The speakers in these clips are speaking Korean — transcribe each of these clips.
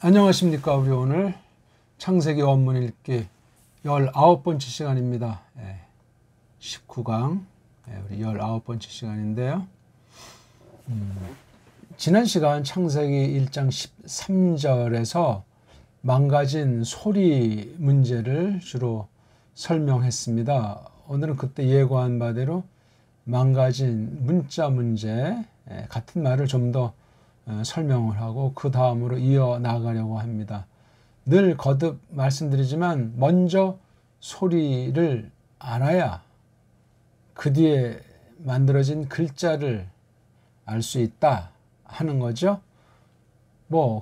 안녕하십니까. 우리 오늘 창세기 원문 읽기 19번째 시간입니다. 19강 우리 19번째 시간인데요. 지난 시간 창세기 1장 13절에서 망가진 소리 문제를 주로 설명했습니다. 오늘은 그때 예고한 바대로 망가진 문자 문제, 같은 말을 좀 더 설명을 하고 그 다음으로 이어나가려고 합니다. 늘 거듭 말씀드리지만 먼저 소리를 알아야 그 뒤에 만들어진 글자를 알 수 있다 하는 거죠.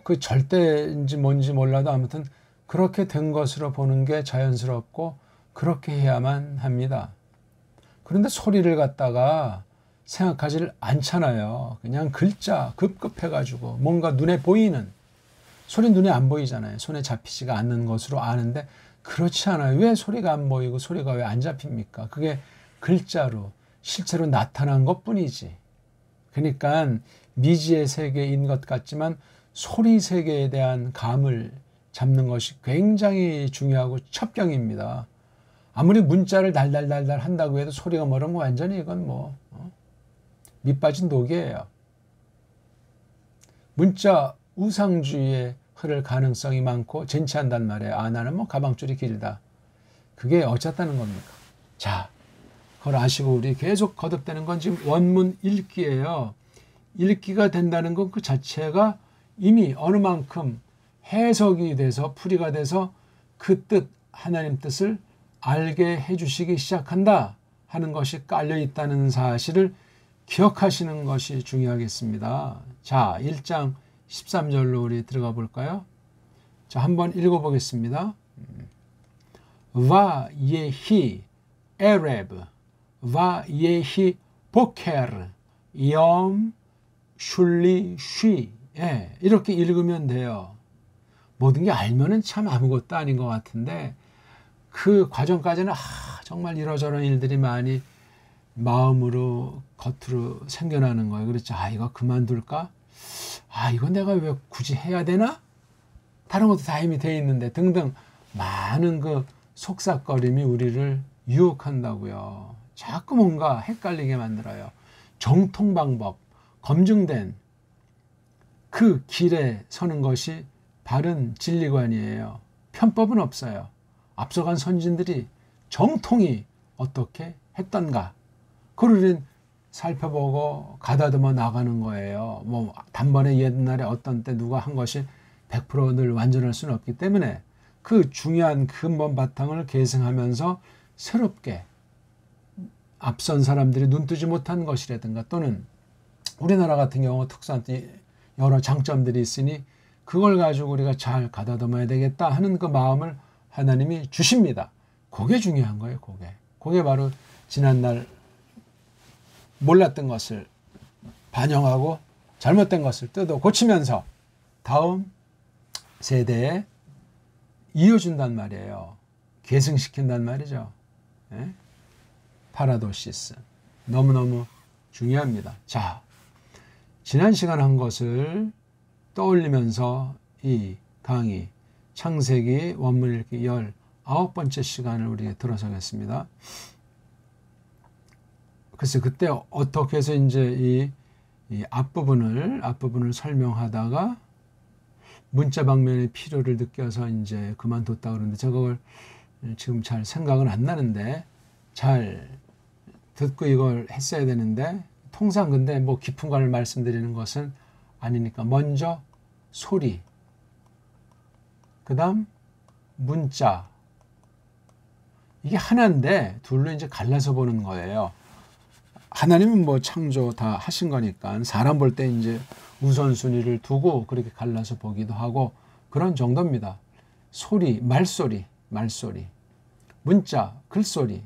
그 절대인지 뭔지 몰라도 아무튼 그렇게 된 것으로 보는 게 자연스럽고 그렇게 해야만 합니다. 그런데 소리를 갖다가 생각하지를 않잖아요. 그냥 글자 급급해가지고 뭔가 눈에 보이는, 소리 눈에 안 보이잖아요. 손에 잡히지가 않는 것으로 아는데 그렇지 않아요. 왜 소리가 안 보이고 소리가 왜 안 잡힙니까? 그게 글자로 실제로 나타난 것뿐이지. 그러니까 미지의 세계인 것 같지만 소리 세계에 대한 감을 잡는 것이 굉장히 중요하고 첩경입니다. 아무리 문자를 달달달달 한다고 해도 소리가 모르면 완전히 이건 밑빠진 독이에요. 문자 우상주의에 흐를 가능성이 많고 젠치한단 말이에요. 나는 가방줄이 길다. 그게 어쨌다는 겁니까? 자, 그걸 아시고 우리 계속 거듭되는 건 지금 원문 읽기예요. 읽기가 된다는 건 그 자체가 이미 어느 만큼 해석이 돼서 풀이가 돼서 그 뜻, 하나님 뜻을 알게 해주시기 시작한다 하는 것이 깔려 있다는 사실을 기억하시는 것이 중요하겠습니다. 자, 1장 13절로 우리 들어가 볼까요? 자, 한번 읽어보겠습니다. 와 예히 에레브 와 예히 보케르 염 슐리 쉬 이렇게 읽으면 돼요. 모든 게 알면은 참 아무것도 아닌 것 같은데 그 과정까지는 정말 이러저런 일들이 많이 마음으로 겉으로 생겨나는 거예요. 그렇죠. 이거 그만둘까? 이거 내가 왜 굳이 해야 되나? 다른 것도 다 이미 돼 있는데 등등 많은 그 속삭거림이 우리를 유혹한다고요. 자꾸 뭔가 헷갈리게 만들어요. 정통 방법, 검증된 그 길에 서는 것이 바른 진리관이에요. 편법은 없어요. 앞서간 선진들이 정통이 어떻게 했던가 그걸 우리는 살펴보고 가다듬어 나가는 거예요. 단번에 옛날에 어떤 때 누가 한 것이 100% 늘 완전할 수는 없기 때문에 그 중요한 근본 바탕을 계승하면서 새롭게 앞선 사람들이 눈뜨지 못한 것이라든가 또는 우리나라 같은 경우 특수한 여러 장점들이 있으니 그걸 가지고 우리가 잘 가다듬어야 되겠다 하는 그 마음을 하나님이 주십니다. 그게 중요한 거예요. 그게 바로 지난날 몰랐던 것을 반영하고 잘못된 것을 뜯어 고치면서 다음 세대에 이어준단 말이에요. 계승시킨단 말이죠. 파라도시스. 너무너무 중요합니다. 자, 지난 시간 한 것을 떠올리면서 이 강의 창세기 원문 읽기 19번째 시간을 우리 들어서겠습니다. 글쎄 그때 어떻게 해서 이제 이 앞부분을 설명하다가 문자 방면의 필요를 느껴서 이제 그만뒀다 그러는데 저걸 지금 잘 생각은 안 나는데 잘 듣고 이걸 했어야 되는데 통상 근데 깊은 걸 말씀드리는 것은 아니니까 먼저 소리, 그 다음 문자, 이게 하나인데 둘로 이제 갈라서 보는 거예요. 하나님은 창조 다 하신 거니까 사람 볼 때 이제 우선순위를 두고 그렇게 갈라서 보기도 하고 그런 정도입니다. 소리, 말소리, 문자, 글소리.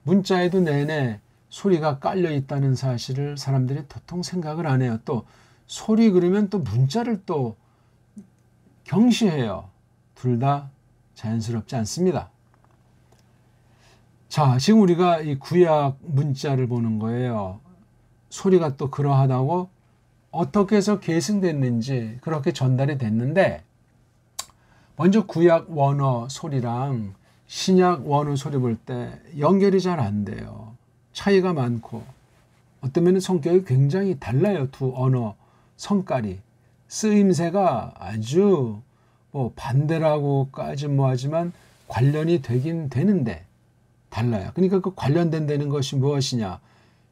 문자에도 내내 소리가 깔려 있다는 사실을 사람들이 도통 생각을 안 해요. 또 소리 그러면 또 문자를 또 경시해요. 둘 다 자연스럽지 않습니다. 자, 지금 우리가 이 구약 문자를 보는 거예요. 소리가 또 그러하다고 어떻게 해서 계승됐는지 그렇게 전달이 됐는데, 먼저 구약 원어 소리랑 신약 원어 소리 볼 때 연결이 잘 안 돼요. 차이가 많고 어떤 면은 성격이 굉장히 달라요. 두 언어 성깔이. 쓰임새가 아주 뭐 반대라고까지 하지만 관련이 되긴 되는데 달라요. 그러니까 그 관련된다는 것이 무엇이냐.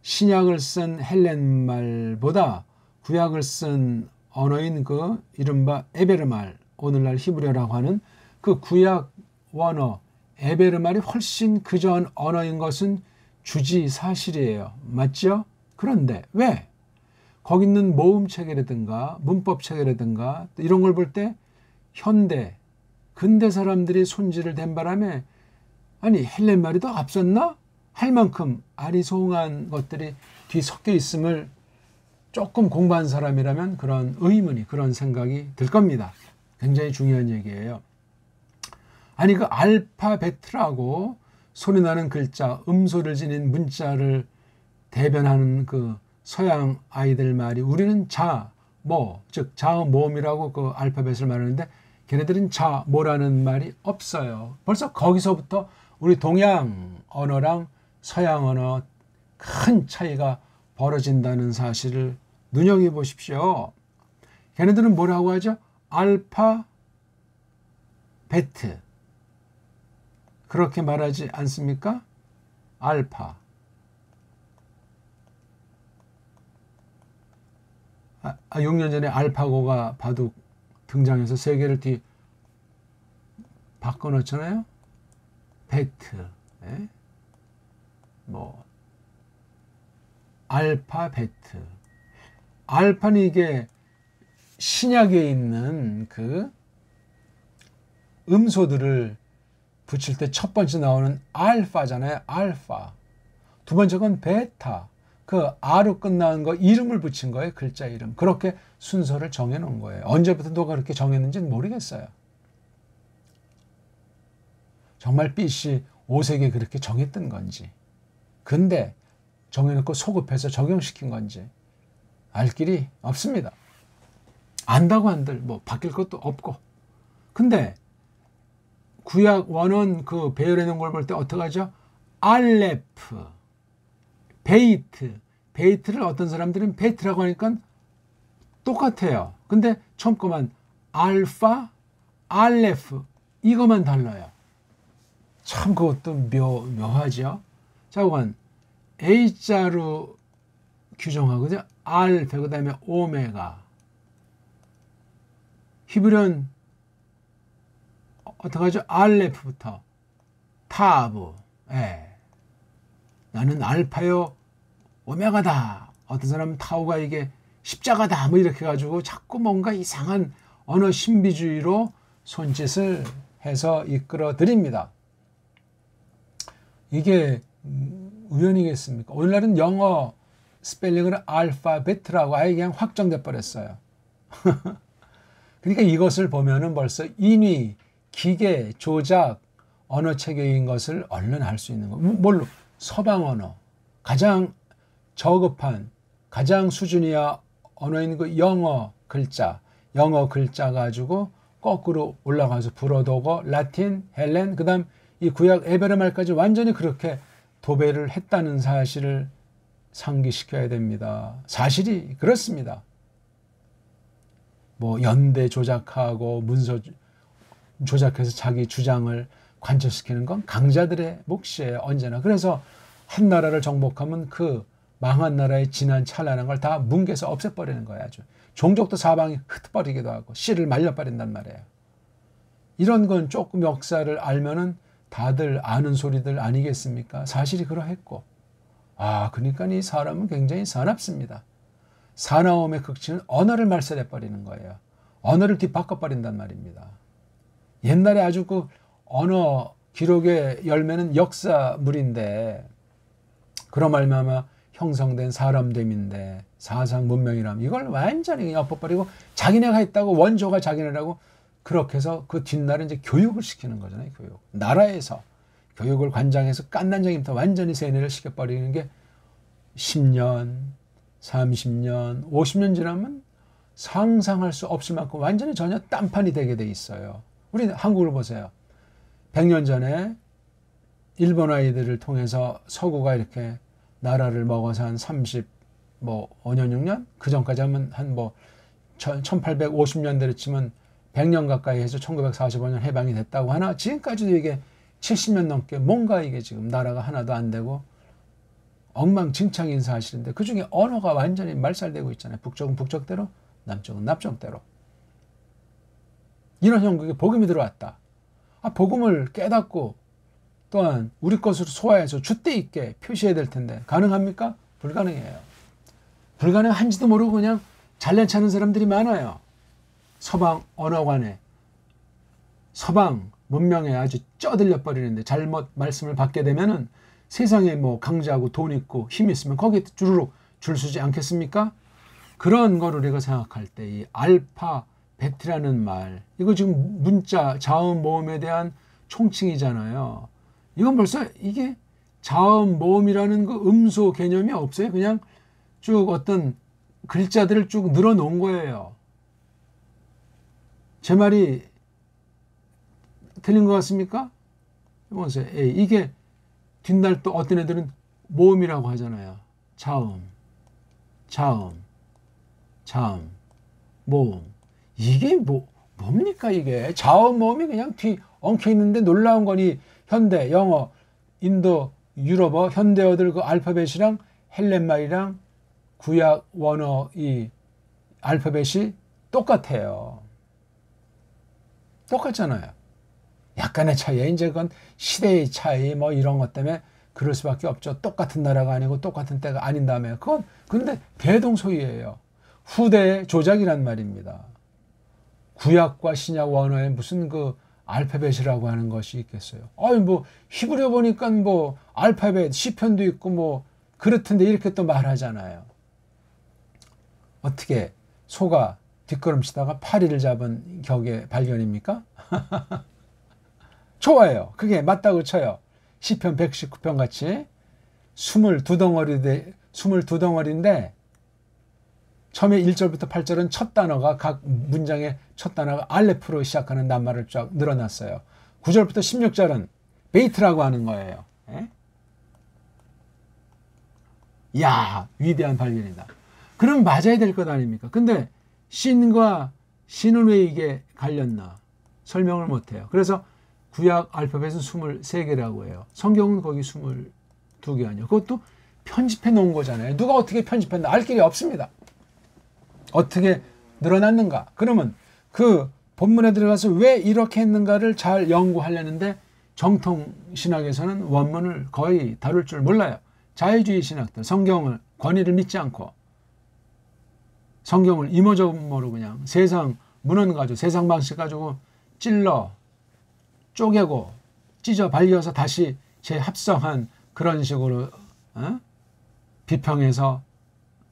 신약을 쓴 헬렌 말보다 구약을 쓴 언어인 그 이른바 에베르말, 오늘날 히브리어라고 하는 그 구약 원어 에베르말이 훨씬 그전 언어인 것은 주지 사실이에요. 맞죠? 그런데 왜? 거기 있는 모음체계라든가 문법체계라든가 이런 걸 볼 때 현대, 근대 사람들이 손질을 댄 바람에 아니 헬렌 말이 더 앞섰나? 할 만큼 아리송한 것들이 뒤섞여 있음을 조금 공부한 사람이라면 그런 의문이, 그런 생각이 들 겁니다. 굉장히 중요한 얘기예요. 아니 그 알파베트라고 소리나는 글자, 음소리를 지닌 문자를 대변하는 그 서양 아이들 말이 우리는 자, 모, 즉 자어 모음이라고 그 알파벳을 말하는데 걔네들은 자, 모라는 말이 없어요. 벌써 거기서부터 우리 동양 언어랑 서양 언어 큰 차이가 벌어진다는 사실을 눈여겨보십시오. 걔네들은 뭐라고 하죠? 알파베트. 그렇게 말하지 않습니까? 알파. 6년 전에 알파고가 바둑 등장해서 세계를 바꿔놓잖아요. 베트. 예? 뭐 알파베트. 알파는 이게 신약에 있는 그 음소들을 붙일 때 첫 번째 나오는 알파잖아요. 알파. 두 번째 건 베타. 그 R로 끝나는 거 이름을 붙인 거예요. 글자 이름. 그렇게 순서를 정해놓은 거예요. 언제부터 누가 그렇게 정했는지는 모르겠어요. 정말 빛이 오색에 그렇게 정했던 건지. 근데 정해놓고 소급해서 적용시킨 건지 알 길이 없습니다. 안다고 한들 뭐 바뀔 것도 없고. 근데 구약 원언 그 배열해 놓은 걸 볼 때 어떻게 하죠? 알레프, 베이트. 베이트를 어떤 사람들은 베이트라고 하니까 똑같아요. 근데 처음 거만 알파, 알레프 이것만 달라요. 참 그것도 묘하죠. 자, 그건 A자로 규정하거든요. 알파, 그 다음에 오메가. 히브리어는 어떻게 하죠? 알레프부터 타브. 예. 나는 알파요 오메가다. 어떤 사람은 타우가 이게 십자가다. 뭐 이렇게 해가지고 자꾸 뭔가 이상한 언어 신비주의로 손짓을 해서 이끌어 드립니다. 이게 우연이겠습니까? 오늘날은 영어 스펠링을 알파베트라고 아예 그냥 확정돼 버렸어요. 그러니까 이것을 보면은 벌써 인위, 기계, 조작, 언어 체계인 것을 얼른 알 수 있는 거. 뭘로? 서방 언어. 가장 저급한, 가장 수준이야 언어인 그 영어 글자. 영어 글자 가지고 거꾸로 올라가서 불어도고, 라틴, 헬렌, 그 다음 이 구약 에베르말까지 완전히 그렇게 도배를 했다는 사실을 상기시켜야 됩니다. 사실이 그렇습니다. 뭐 연대 조작하고 문서 조작해서 자기 주장을 관철시키는 건 강자들의 몫이에요. 언제나. 그래서 한 나라를 정복하면 그 망한 나라의 지난 찬란한 걸 다 뭉개서 없애버리는 거예요. 아주. 종족도 사방이 흩어버리기도 하고 씨를 말려버린단 말이에요. 이런 건 조금 역사를 알면은 다들 아는 소리들 아니겠습니까? 사실이 그러했고. 그러니까 이 사람은 굉장히 사납습니다. 사나움의 극치는 언어를 말살해버리는 거예요. 언어를 뒤바꿔버린단 말입니다. 옛날에 아주 그 언어 기록의 열매는 역사물인데, 그런 말미암아 형성된 사람됨인데, 사상 문명이라면 이걸 완전히 그냥 엎어버리고 자기네가 했다고, 원조가 자기네라고 그렇게 해서 그 뒷날에 이제 교육을 시키는 거잖아요. 교육. 나라에서 교육을 관장해서 깐난쟁이부터 완전히 세뇌를 시켜버리는 게 10년, 30년, 50년 지나면 상상할 수 없을 만큼 완전히 전혀 딴판이 되게 돼 있어요. 우리 한국을 보세요. 100년 전에 일본 아이들을 통해서 서구가 이렇게 나라를 먹어서 한 30, 5년, 6년? 그 전까지 하면 한 1850년대로 치면 100년 가까이 해서 1945년 해방이 됐다고 하나, 지금까지도 이게 70년 넘게 뭔가 이게 지금 나라가 하나도 안 되고 엉망진창인 사실인데, 그 중에 언어가 완전히 말살되고 있잖아요. 북쪽은 북쪽대로, 남쪽은 남쪽대로. 이런 형국에 복음이 들어왔다. 복음을 깨닫고 또한 우리 것으로 소화해서 줏대 있게 표시해야 될 텐데 가능합니까? 불가능해요. 불가능한지도 모르고 그냥 잘난 체하는 사람들이 많아요. 서방 언어관에, 서방 문명에 아주 쩌들려 버리는데 잘못 말씀을 받게 되면은 세상에 강자하고 돈 있고 힘 있으면 거기에 주르륵 줄 서지 않겠습니까? 그런 거를 우리가 생각할 때 이 알파 베트라는 말, 이거 지금 문자 자음 모음에 대한 총칭이잖아요. 이건 벌써 이게 자음 모음이라는 그 음소 개념이 없어요. 그냥 쭉 어떤 글자들을 쭉 늘어놓은 거예요. 제 말이 틀린 것 같습니까? 보세요. 이게 뒷날 또 어떤 애들은 모음이라고 하잖아요. 자음, 자음, 자음, 모음. 이게 뭡니까 이게? 자음, 모음이 그냥 뒤 엉켜 있는데 놀라운 거니 현대, 영어, 인도, 유럽어, 현대어들 그 알파벳이랑 헬렌말이랑 구약 원어 이 알파벳이 똑같아요. 똑같잖아요. 약간의 차이, 이제 그건 시대의 차이 이런 것 때문에 그럴 수밖에 없죠. 똑같은 나라가 아니고 똑같은 때가 아닌 다음에 그건 근데 대동소이예요. 후대의 조작이란 말입니다. 구약과 신약 원어에 무슨 그 알파벳이라고 하는 것이 있겠어요. 히브리어 보니까 알파벳 시편도 있고 그렇던데 이렇게 또 말하잖아요. 어떻게 소가 뒷걸음치다가 파리를 잡은 격의 발견입니까? 좋아요. 그게 맞다고 쳐요. 시편 119편 같이 22덩어리인데 처음에 1절부터 8절은 첫 단어가 각 문장의 첫 단어가 알레프로 시작하는 낱말을 쫙 늘어놨어요. 9절부터 16절은 베이트라고 하는 거예요. 이야, 위대한 발견이다. 그럼 맞아야 될 것 아닙니까? 근데 신과 신은 왜 이게 갈렸나? 설명을 못해요. 그래서 구약 알파벳은 23개라고 해요. 성경은 거기 22개 아니에요. 그것도 편집해 놓은 거잖아요. 누가 어떻게 편집했나 알 길이 없습니다. 어떻게 늘어났는가? 그러면 그 본문에 들어가서 왜 이렇게 했는가를 잘 연구하려는데 정통 신학에서는 원문을 거의 다룰 줄 몰라요. 자유주의 신학들, 성경을 권위를 믿지 않고 성경을 이모저모로 그냥 세상 문헌 가지고 세상 방식 가지고 찔러 쪼개고 찢어 발려서 다시 재합성한 그런 식으로 비평해서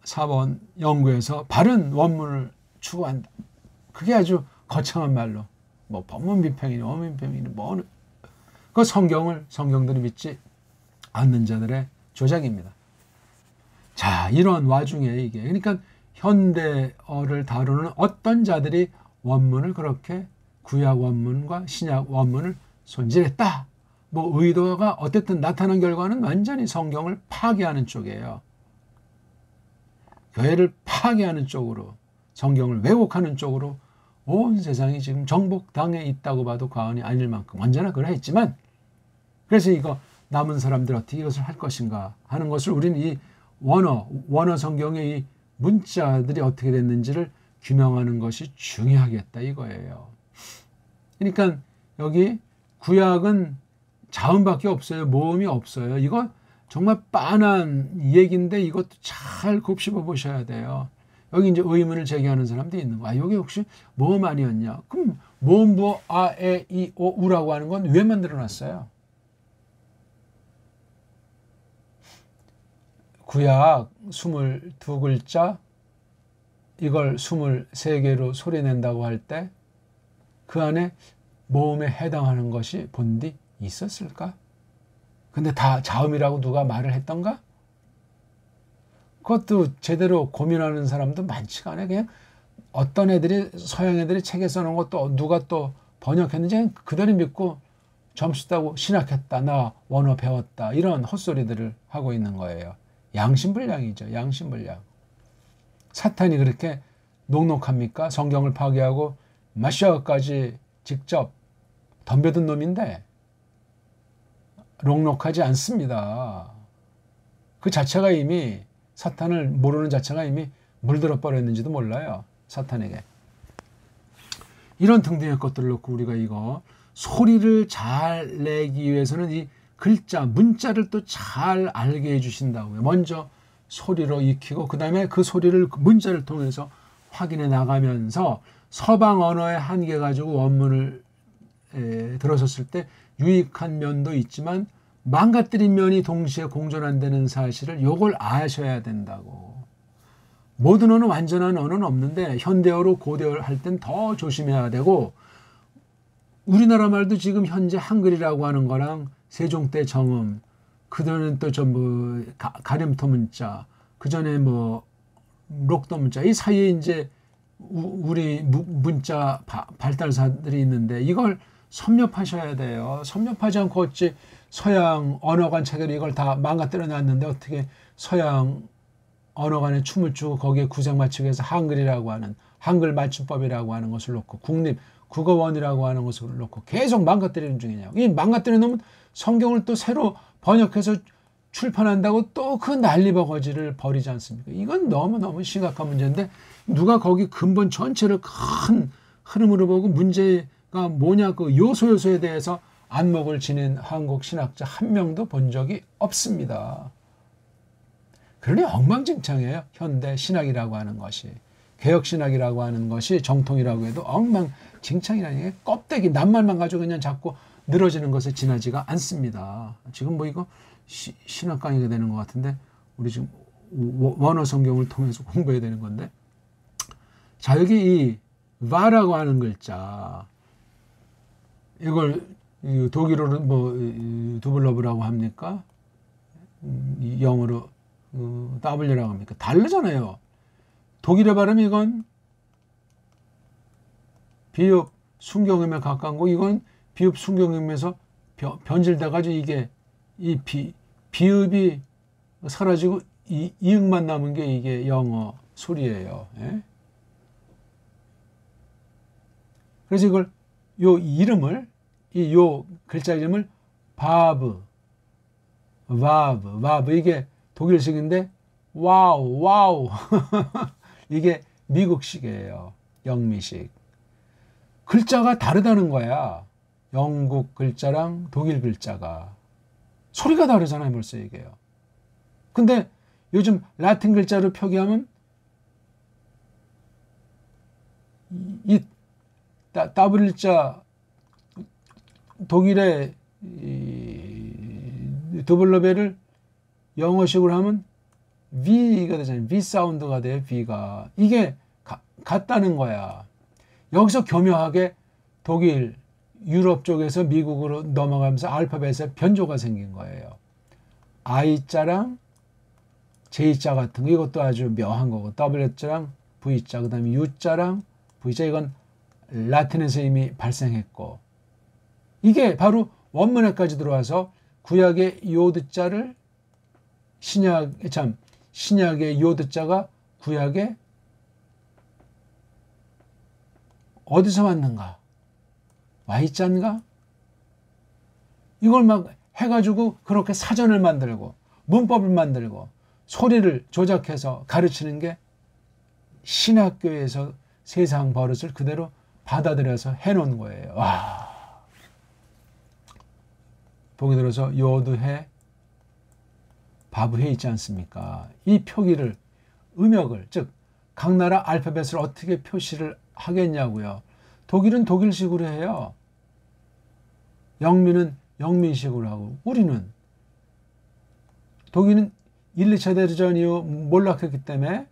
사본 연구에서 바른 원문을 추구한다. 그게 아주 거창한 말로 본문 비평이니 원문 비평이니 그 성경들이 믿지 않는 자들의 조작입니다. 자, 이런 와중에 이게 그러니까 현대어를 다루는 어떤 자들이 원문을 그렇게 구약 원문과 신약 원문을 손질했다. 의도가 어쨌든 나타난 결과는 완전히 성경을 파괴하는 쪽이에요. 교회를 파괴하는 쪽으로, 성경을 왜곡하는 쪽으로 온 세상이 지금 정복당해 있다고 봐도 과언이 아닐 만큼 언제나 그러했지만, 그래서 이거 남은 사람들 어떻게 이것을 할 것인가 하는 것을 우리는 이 원어 성경의 이 문자들이 어떻게 됐는지를 규명하는 것이 중요하겠다 이거예요. 그러니까 여기 구약은 자음밖에 없어요. 모음이 없어요. 이거 정말 빤한 얘기인데 이것도 잘 곱씹어 보셔야 돼요. 여기 이제 의문을 제기하는 사람도 있는 거야. 여기 혹시 모음 아니었냐? 그럼 모음부 아, 에, 이, 오, 우라고 하는 건 왜 만들어놨어요? 구약 22글자 이걸 23개로 소리낸다고 할 때 그 안에 모음에 해당하는 것이 본디 있었을까? 근데 다 자음이라고 누가 말을 했던가? 그것도 제대로 고민하는 사람도 많지가 않아요. 그냥 어떤 애들이 서양 애들이 책에 써놓은 것도 누가 또 번역했는지 그대로 믿고 점수 따고 신학했다, 나 원어 배웠다, 이런 헛소리들을 하고 있는 거예요. 양심불량이죠. 양심불량. 사탄이 그렇게 녹록합니까? 성경을 파괴하고 마시아까지 직접 덤벼든 놈인데 녹록하지 않습니다. 그 자체가 이미 사탄을 모르는 자체가 이미 물들어 버렸는지도 몰라요. 사탄에게. 이런 등등의 것들을 놓고 우리가 이거 소리를 잘 내기 위해서는 이 글자, 문자를 또 잘 알게 해주신다고요. 먼저 소리로 익히고 그 다음에 그 소리를 문자를 통해서 확인해 나가면서 서방 언어의 한계 가지고 원문을 들어섰을 때 유익한 면도 있지만 망가뜨린 면이 동시에 공존한다는 사실을 요걸 아셔야 된다고. 모든 언어는 완전한 언어는 없는데 현대어로 고대어를 할 땐 더 조심해야 되고, 우리나라 말도 지금 현재 한글이라고 하는 거랑 세종 때 정음, 그전에는 또 전부 가림토 문자, 그전에 뭐 록도 문자, 이 사이에 이제 우리 문자 발달사들이 있는데 이걸 섭렵하셔야 돼요. 섭렵하지 않고 어찌 서양 언어관 체계로 이걸 다 망가뜨려 놨는데 어떻게 서양 언어관에 춤을 추고 거기에 구색 맞추기 위해서 한글이라고 하는, 한글 맞춤법이라고 하는 것을 놓고 국립 국어원이라고 하는 것을 놓고 계속 망가뜨리는 중이냐고. 이 망가뜨려 놓으면 성경을 또 새로 번역해서 출판한다고 또 그 난리버거지를 벌이지 않습니까? 이건 너무너무 심각한 문제인데 누가 거기 근본 전체를 큰 흐름으로 보고 문제가 뭐냐 그 요소에 대해서 안목을 지닌 한국 신학자 한 명도 본 적이 없습니다. 그러니 엉망진창이에요. 현대 신학이라고 하는 것이. 개혁신학이라고 하는 것이 정통이라고 해도 엉망진창이라는 게 껍데기 낱말만 가지고 그냥 자꾸 늘어지는 것에 지나지가 않습니다. 지금 뭐 이거 신학 강의가 되는 것 같은데 우리 지금 원어 성경을 통해서 공부해야 되는 건데, 자 여기 이 va라고 하는 글자, 이걸 독일어로 뭐 두블러브라고 합니까? 영어로 W라고 합니까? 다르잖아요. 독일의 발음이 이건 비읍 순경음에 가까운 거, 이건 비읍 순경음에서 변질돼가지고 이게 이 비읍이 사라지고 이응만 남은 게 이게 영어 소리예요. 예? 그래서 이걸 요 이름을 요 글자 이름을 바브, 바브 이게 독일식인데 와우 이게 미국식이에요. 영미식. 글자가 다르다는 거야. 영국 글자랑 독일 글자가. 소리가 다르잖아요. 벌써 이게요. 근데 요즘 라틴 글자로 표기하면 이 W자 독일의 더블러벨을 영어식으로 하면 V가 되잖아요. V 사운드가 돼요. V가. 이게 같다는 거야. 여기서 교묘하게 독일, 유럽 쪽에서 미국으로 넘어가면서 알파벳에 변조가 생긴 거예요. I자랑 J자 같은 거, 이것도 아주 묘한 거고, W자랑 V자, 그 다음에 U자랑 V자, 이건 라틴에서 이미 발생했고, 이게 바로 원문에까지 들어와서 구약의 요드자를 신약의 요드자가 구약에 어디서 왔는가? Y자인가? 이걸 막 해가지고 그렇게 사전을 만들고 문법을 만들고 소리를 조작해서 가르치는 게 신학교에서 세상 버릇을 그대로 받아들여서 해놓은 거예요. 와. 보기 들어서 요드해, 바브해 있지 않습니까? 이 표기를, 음역을, 즉 각 나라 알파벳을 어떻게 표시를 하겠냐고요. 독일은 독일식으로 해요. 영미는 영미식으로 하고, 우리는 독일은 1, 2차 대전 이후 몰락했기 때문에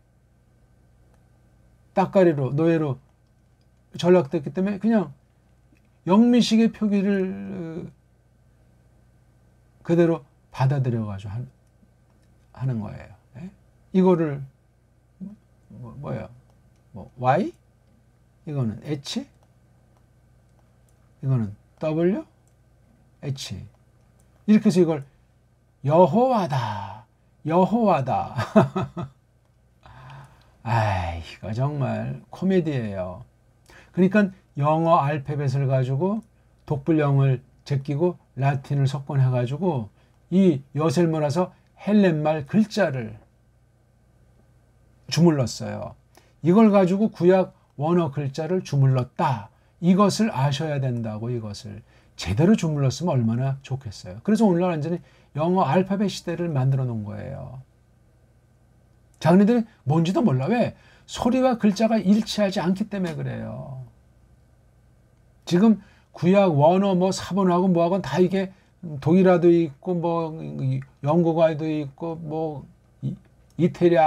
따까리로 노예로 전락됐기 때문에 그냥 영미식의 표기를 그대로 받아들여가지고 하는 거예요. 이거를 뭐야? 뭐 Y? 이거는 H? 이거는 W? H. 이렇게 해서 이걸 여호와다. 여호와다. 아이, 이거 정말 코미디예요. 그러니까 영어 알파벳을 가지고 독불령을 제끼고 라틴을 석권해가지고 이 여셀모라서 헬렌말 글자를 주물렀어요. 이걸 가지고 구약 원어 글자를 주물렀다. 이것을 아셔야 된다고. 이것을 제대로 주물렀으면 얼마나 좋겠어요. 그래서 오늘날 완전히 영어 알파벳 시대를 만들어 놓은 거예요. 자기네들이 뭔지도 몰라. 왜? 소리와 글자가 일치하지 않기 때문에 그래요. 지금 구약 원어 뭐 사본하고 뭐하고 다 이게 동일화도 있고 뭐 영국어도 있고 뭐 이태리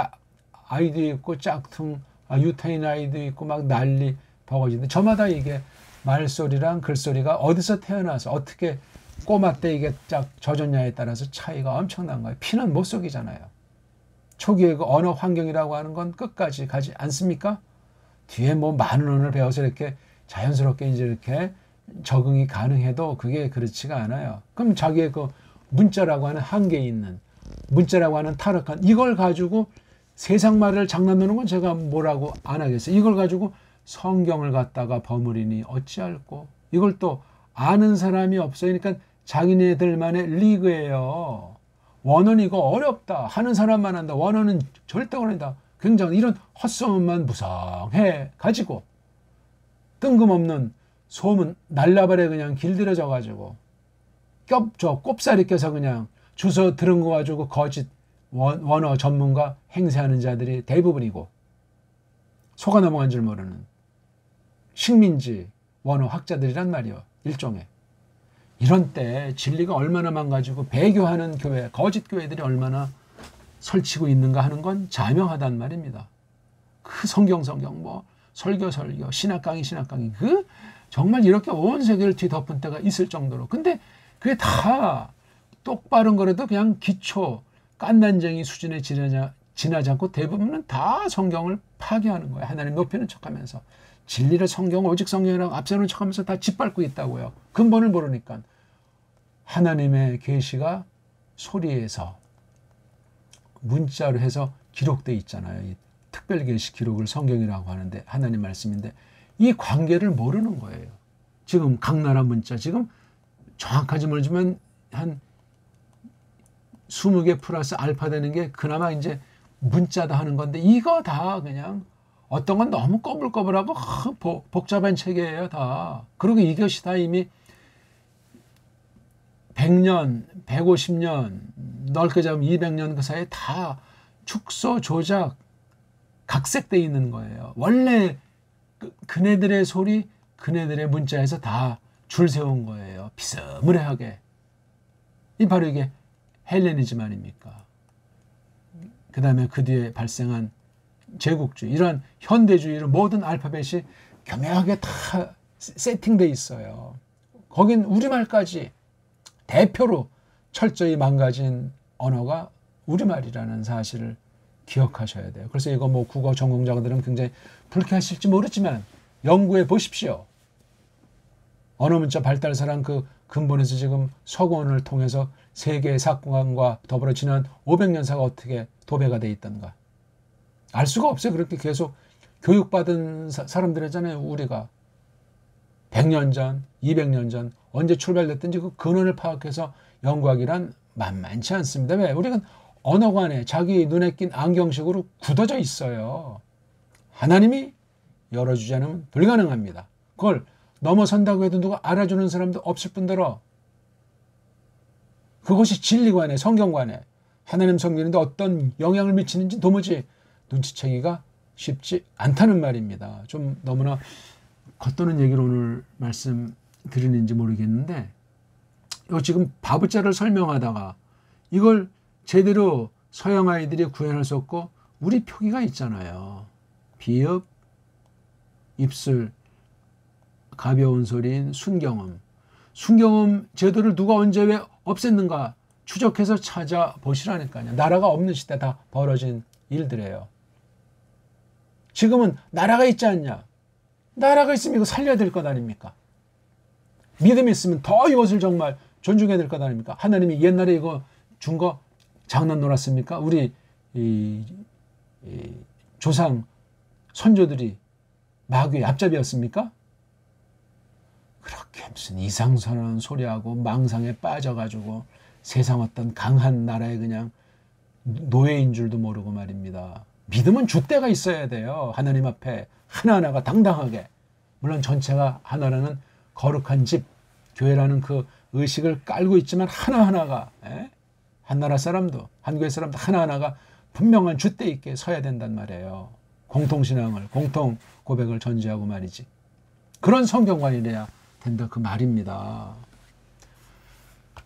아이도 있고 짝퉁 유태인 아이도 있고 막 난리 버거지는데 저마다 이게 말소리랑 글소리가 어디서 태어나서 어떻게 꼬마 때 이게 쫙 젖었냐에 따라서 차이가 엄청난 거예요. 피는 못 속이잖아요. 초기에 그 언어 환경이라고 하는 건 끝까지 가지 않습니까? 뒤에 뭐 많은 언어를 배워서 이렇게 자연스럽게 이제 이렇게 적응이 가능해도 그게 그렇지가 않아요. 그럼 자기의 그 문자라고 하는 한계에 있는 문자라고 하는 타락한 이걸 가지고 세상 말을 장난노는 건 제가 뭐라고 안 하겠어요. 이걸 가지고 성경을 갖다가 버무리니 어찌할꼬. 이걸 또 아는 사람이 없어요. 그러니까 자기네들만의 리그예요. 원어는 이거 어렵다. 하는 사람만 한다. 원어는 절대 어렵다. 굉장히 이런 헛소문만 무성해 가지고 뜬금없는 소문 날라발에 그냥 길들여져 가지고 꼽사리 껴서 그냥 주워 들은 거 가지고 거짓 원어 전문가 행세하는 자들이 대부분이고 속아 넘어간 줄 모르는 식민지 원어 학자들이란 말이요. 일종의. 이런 때 진리가 얼마나 망가지고 배교하는 교회, 거짓 교회들이 얼마나 설치고 있는가 하는 건 자명하단 말입니다. 그 성경 뭐 설교 신학 강의 그 정말 이렇게 온 세계를 뒤덮은 때가 있을 정도로. 근데 그게 다 똑바른 거라도 그냥 기초 깐난쟁이 수준에 지나지 않고 대부분은 다 성경을 파괴하는 거예요. 하나님 높이는 척하면서 진리를 성경 오직 성경이라고 앞세우는 척하면서 다 짓밟고 있다고요. 근본을 모르니까. 하나님의 계시가 소리에서 문자로 해서 기록되어 있잖아요. 이 특별 계시 기록을 성경이라고 하는데 하나님 말씀인데 이 관계를 모르는 거예요. 지금 각 나라 문자 지금 정확하지 모르지만 한 20개 플러스 알파 되는 게 그나마 이제 문자다 하는 건데 이거 다 그냥 어떤 건 너무 꺼불꺼불하고 복잡한 체계예요 다. 그리고 이것이 다 이미 100년, 150년, 넓게 잡으면 200년 그 사이에 다 축소, 조작, 각색되어 있는 거예요. 원래 그네들의 소리, 그네들의 문자에서 다 줄 세운 거예요. 비스무리하게. 이 바로 이게 헬레니즘 아닙니까? 그 다음에 그 뒤에 발생한 제국주의, 이런 현대주의로 모든 알파벳이 교묘하게 다 세팅되어 있어요. 거긴 우리말까지 대표로 철저히 망가진 언어가 우리말이라는 사실을 기억하셔야 돼요. 그래서 이거 뭐 국어 전공자들은 굉장히 불쾌하실지 모르지만 연구해 보십시오. 언어 문자 발달사랑 그 근본에서 지금 서구언을 통해서 세계의 사건과 더불어 지난 500년사가 어떻게 도배가 돼 있던가. 알 수가 없어요. 그렇게 계속 교육받은 사람들이잖아요. 우리가 100년 전, 200년 전 언제 출발됐든지 그 근원을 파악해서 연구하기란 만만치 않습니다. 왜? 우리가 언어관에 자기 눈에 낀 안경식으로 굳어져 있어요. 하나님이 열어주지 않으면 불가능합니다. 그걸 넘어선다고 해도 누가 알아주는 사람도 없을 뿐더러 그것이 진리관에 성경관에 하나님 성경인데 어떤 영향을 미치는지 도무지 눈치채기가 쉽지 않다는 말입니다. 좀 너무나 겉도는 얘기를 오늘 말씀드리는지 모르겠는데 요 지금 바보자를 설명하다가 이걸 제대로 서양 아이들이 구현할 수 없고 우리 표기가 있잖아요. 비읍, 입술, 가벼운 소리인 순경음. 순경음 제도를 누가 언제 왜 없앴는가 추적해서 찾아보시라니까요. 나라가 없는 시대 다 벌어진 일들이에요. 지금은 나라가 있지 않냐? 나라가 있으면 이거 살려야 될 것 아닙니까? 믿음이 있으면 더 이것을 정말 존중해야 될 것 아닙니까? 하나님이 옛날에 이거 준 거 장난 놀았습니까? 우리 이 조상 선조들이 마귀의 앞잡이였습니까? 그렇게 무슨 이상선한 소리하고 망상에 빠져가지고 세상 어떤 강한 나라에 그냥 노예인 줄도 모르고 말입니다. 믿음은 줏대가 있어야 돼요. 하나님 앞에 하나하나가 당당하게. 물론 전체가 하나라는 거룩한 집, 교회라는 그 의식을 깔고 있지만 하나하나가, 한나라 사람도 한국의 사람도 하나하나가 분명한 줏대 있게 서야 된단 말이에요. 공통신앙을, 공통 고백을 전제하고 말이지. 그런 성경관이래야 된다 그 말입니다.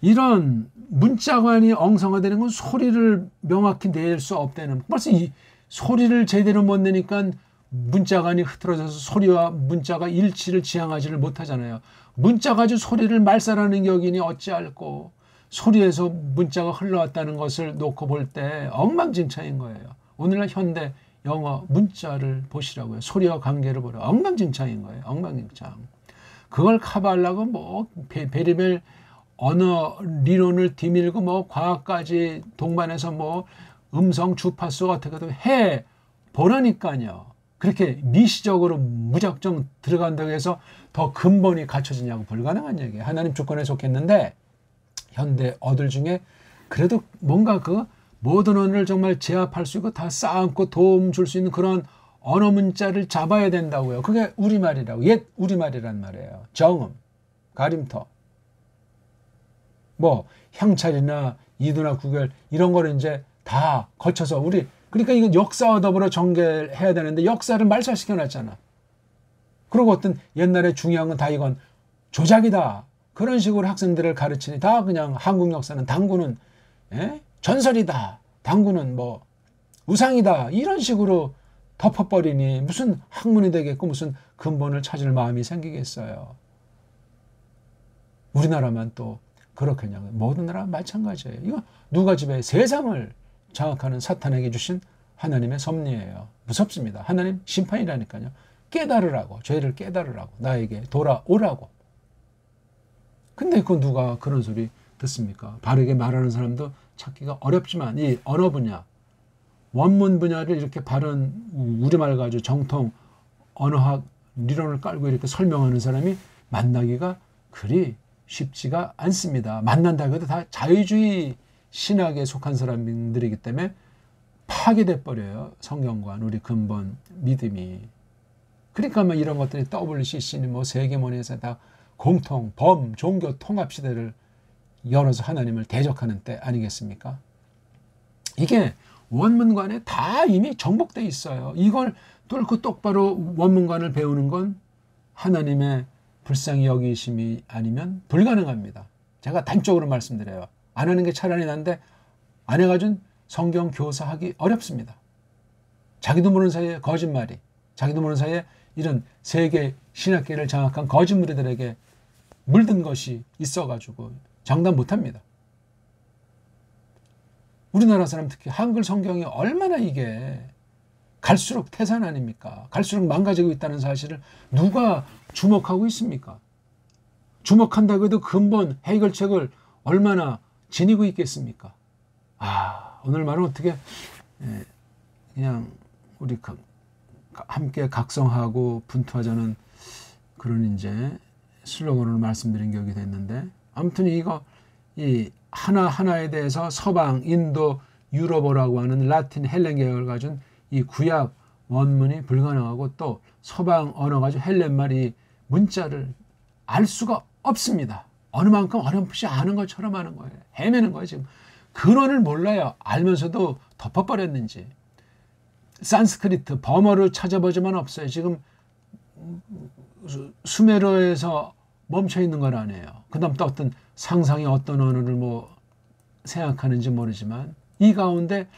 이런 문자관이 엉성화되는 건 소리를 명확히 낼 수 없다는, 벌써 이 소리를 제대로 못 내니까 문자관이 흐트러져서 소리와 문자가 일치를 지향하지를 못하잖아요. 문자 가지고 소리를 말살하는 격이니 어찌할꼬. 소리에서 문자가 흘러왔다는 것을 놓고 볼 때 엉망진창인 거예요. 오늘날 현대 영어 문자를 보시라고요. 소리와 관계를 보라. 엉망진창인 거예요. 엉망진창. 그걸 커버하려고 뭐 베리벨 언어 리론을 뒤밀고 뭐 과학까지 동반해서 뭐 음성 주파수 어떻게든 해 보라니까요. 그렇게 미시적으로 무작정 들어간다고 해서 더 근본이 갖춰지냐고 불가능한 얘기예요. 하나님 주권에 속했는데 현대 어들 중에 그래도 뭔가 그 모든 언어를 정말 제압할 수 있고 다 쌓아안고 도움 줄 수 있는 그런 언어 문자를 잡아야 된다고요. 그게 우리말이라고. 옛 우리말이란 말이에요. 정음, 가림터, 뭐 향찰이나 이두나 구결 이런 거를 이제 다 거쳐서 우리, 그러니까 이건 역사와 더불어 전개해야 되는데 역사를 말살시켜 놨잖아. 그리고 어떤 옛날에 중요한 건 다 이건 조작이다. 그런 식으로 학생들을 가르치니 다 그냥 한국 역사는 당구는 전설이다. 당구는 뭐 우상이다. 이런 식으로 덮어버리니 무슨 학문이 되겠고 무슨 근본을 찾을 마음이 생기겠어요. 우리나라만 또 그렇겠냐고요. 모든 나라가 마찬가지예요. 이거 누가 집에 세상을 장악하는 사탄에게 주신 하나님의 섭리예요. 무섭습니다. 하나님 심판이라니까요. 깨달으라고, 죄를 깨달으라고, 나에게 돌아오라고. 근데 그 누가 그런 소리 듣습니까? 바르게 말하는 사람도 찾기가 어렵지만 이 언어 분야, 원문 분야를 이렇게 바른 우리말 가지고 정통 언어학理論을 깔고 이렇게 설명하는 사람이 만나기가 그리 쉽지가 않습니다. 만난다고 해도 다 자유주의 신학에 속한 사람들이기 때문에 파괴돼 버려요. 성경관, 우리 근본 믿음이. 그러니까 뭐 이런 것들이 WCC니 뭐 세계문에서 다 공통, 종교 통합 시대를 열어서 하나님을 대적하는 때 아니겠습니까? 이게 원문관에 다 이미 정복돼 있어요. 이걸 뚫고 똑바로 원문관을 배우는 건 하나님의 불쌍히 여기심이 아니면 불가능합니다. 제가 단적으로 말씀드려요. 안 하는 게 차라리 난데 안 해가지고 성경 교사하기 어렵습니다. 자기도 모르는 사이에 거짓말이, 자기도 모르는 사이에 이런 세계 신학계를 장악한 거짓 무리들에게 물든 것이 있어가지고 장담 못합니다. 우리나라 사람 특히 한글 성경이 얼마나 이게 갈수록 태산 아닙니까? 갈수록 망가지고 있다는 사실을 누가 주목하고 있습니까? 주목한다고 해도 근본 해결책을 얼마나 지니고 있겠습니까? 오늘 말은 어떻게 그냥 우리 함께 각성하고 분투하자는 그런 이제 슬로건으로 말씀드린 격이 됐는데, 아무튼 이거 이 하나하나에 대해서 서방, 인도, 유럽어라고 하는 라틴 헬렌 계열을 가진 이 구약 원문이 불가능하고 또 서방 언어 가지고 헬렌말이 문자를 알 수가 없습니다. 어느 만큼 어렴풋이 아는 것처럼 하는 거예요. 헤매는 거예요. 지금 근원을 몰라요. 알면서도 덮어버렸는지. 산스크리트, 버머를 찾아보지만 없어요. 지금 수메르에서 멈춰있는 건 아니에요. 그 다음 또 어떤 상상이 어떤 언어를 뭐 생각하는지 모르지만 이 가운데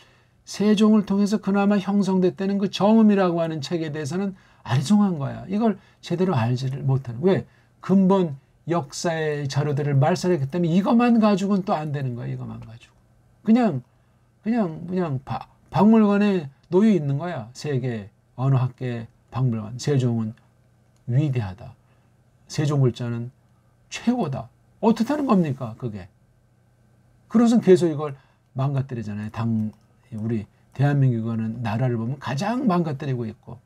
세종을 통해서 그나마 형성됐다는 그 정음이라고 하는 책에 대해서는 아리송한 거야. 이걸 제대로 알지를 못하는. 왜? 근본 역사의 자료들을 말살했기 때문에 이것만 가지고는 또 안 되는 거야. 이것만 가지고. 그냥 박물관에 놓여 있는 거야. 세계 어느 학계의 박물관. 세종은 위대하다. 세종글자는 최고다. 어떻다는 겁니까 그게. 그래서 계속 이걸 망가뜨리잖아요. 우리 대한민국은 나라를 보면 가장 망가뜨리고 있고,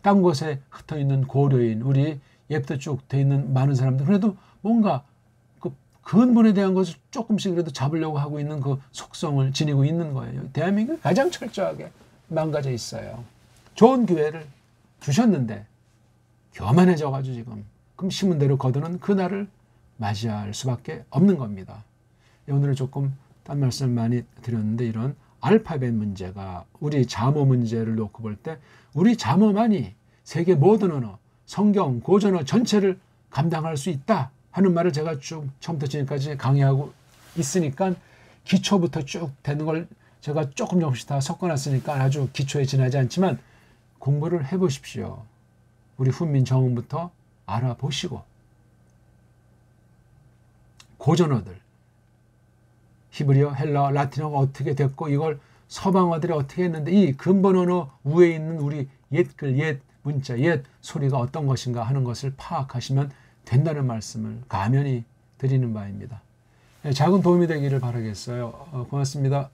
딴 곳에 흩어있는 고려인, 우리 예부터 쭉 돼 있는 많은 사람들, 그래도 뭔가 그 근본에 대한 것을 조금씩 그래도 잡으려고 하고 있는 그 속성을 지니고 있는 거예요. 대한민국이 가장 철저하게 망가져 있어요. 좋은 기회를 주셨는데 교만해져가지고 지금 심은 대로 거두는 그날을 맞이할 수밖에 없는 겁니다. 오늘은 조금 딴 말씀을 많이 드렸는데, 이런 알파벳 문제가 우리 자모 문제를 놓고 볼 때 우리 자모만이 세계 모든 언어, 성경, 고전어 전체를 감당할 수 있다 하는 말을 제가 쭉 처음부터 지금까지 강의하고 있으니까, 기초부터 쭉 되는 걸 제가 조금씩 다 섞어놨으니까 아주 기초에 지나지 않지만 공부를 해보십시오. 우리 훈민 정음부터 알아보시고, 고전어들, 히브리어, 헬라어, 라틴어가 어떻게 됐고 이걸 서방어들이 어떻게 했는데 이 근본 언어 위에 있는 우리 옛글, 옛 문자, 옛 소리가 어떤 것인가 하는 것을 파악하시면 된다는 말씀을 감연히 드리는 바입니다. 작은 도움이 되기를 바라겠어요. 고맙습니다.